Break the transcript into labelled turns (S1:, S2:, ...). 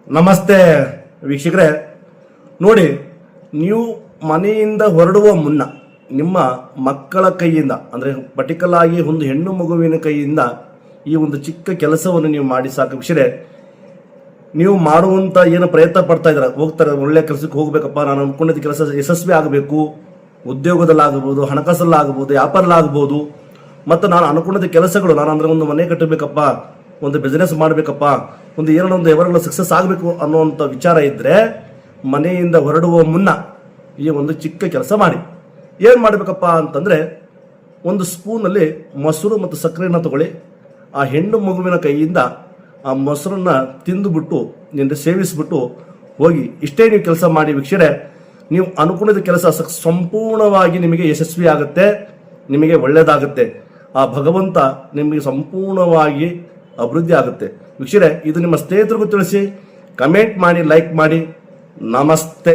S1: ನಮಸ್ತೆ ವೀಕ್ಷಕರೇ, ನೋಡಿ, ನೀವು ಮನೆಯಿಂದ ಹೊರಡುವ ಮುನ್ನ ನಿಮ್ಮ ಮಕ್ಕಳ ಕೈಯಿಂದ, ಅಂದರೆ ಪರ್ಟಿಕಲ್ ಆಗಿ ಒಂದು ಹೆಣ್ಣು ಮಗುವಿನ ಕೈಯಿಂದ ಈ ಒಂದು ಚಿಕ್ಕ ಕೆಲಸವನ್ನು ನೀವು ಮಾಡಿ ಸಾಕು ವೀಕ್ಷಕರೇ. ನೀವು ಮಾಡುವಂಥ ಏನು ಪ್ರಯತ್ನ ಪಡ್ತಾ ಇದ್ದಾರೆ, ಹೋಗ್ತಾರೆ, ಒಳ್ಳೆ ಕೆಲಸಕ್ಕೆ ಹೋಗ್ಬೇಕಪ್ಪ, ನಾನು ಅಂದ್ಕೊಂಡಿದ್ದ ಕೆಲಸ ಯಶಸ್ವಿ ಆಗಬೇಕು, ಉದ್ಯೋಗದಲ್ಲಾಗಬಹುದು, ಹಣಕಾಸಲ್ಲಾಗಬಹುದು, ವ್ಯಾಪಾರಲ್ಲಾಗಬಹುದು, ಮತ್ತು ನಾನು ಅನ್ಕೊಂಡಿದ್ದ ಕೆಲಸಗಳು, ನಾನು ಅಂದರೆ ಒಂದು ಮನೆ ಕಟ್ಟಬೇಕಪ್ಪ, ಒಂದು ಬಿಸ್ನೆಸ್ ಮಾಡಬೇಕಪ್ಪ, ಒಂದು ಏನೊಂದು ಎವರ್ಗಳು ಸಕ್ಸಸ್ ಆಗಬೇಕು ಅನ್ನುವಂಥ ವಿಚಾರ ಇದ್ದರೆ ಮನೆಯಿಂದ ಹೊರಡುವ ಮುನ್ನ ಈ ಒಂದು ಚಿಕ್ಕ ಕೆಲಸ ಮಾಡಿ. ಏನು ಮಾಡಬೇಕಪ್ಪ ಅಂತಂದರೆ, ಒಂದು ಸ್ಪೂನಲ್ಲಿ ಮೊಸರು ಮತ್ತು ಸಕ್ಕರೆಯನ್ನು ತಗೊಳ್ಳಿ. ಆ ಹೆಣ್ಣು ಮಗುವಿನ ಕೈಯಿಂದ ಆ ಮೊಸರನ್ನು ತಿಂದುಬಿಟ್ಟು ನಿಂದ ಸೇವಿಸಿಬಿಟ್ಟು ಹೋಗಿ. ಇಷ್ಟೇ ನೀವು ಕೆಲಸ ಮಾಡಿ ವೀಕ್ಷಣೆ, ನೀವು ಅನ್ಕೊಂಡಿದ್ದ ಕೆಲಸ ಸಂಪೂರ್ಣವಾಗಿ ನಿಮಗೆ ಯಶಸ್ವಿ ಆಗುತ್ತೆ, ನಿಮಗೆ ಒಳ್ಳೆಯದಾಗುತ್ತೆ. ಆ ಭಗವಂತ ನಿಮಗೆ ಸಂಪೂರ್ಣವಾಗಿ ಅಭಿವೃದ್ಧಿ ಆಗುತ್ತೆ ವೀಕ್ಷಣೆ. ಇದು ನಿಮ್ಮ ಸ್ನೇಹಿತರಿಗೂ ತಿಳಿಸಿ, ಕಮೆಂಟ್ ಮಾಡಿ, ಲೈಕ್ ಮಾಡಿ. ನಮಸ್ತೆ.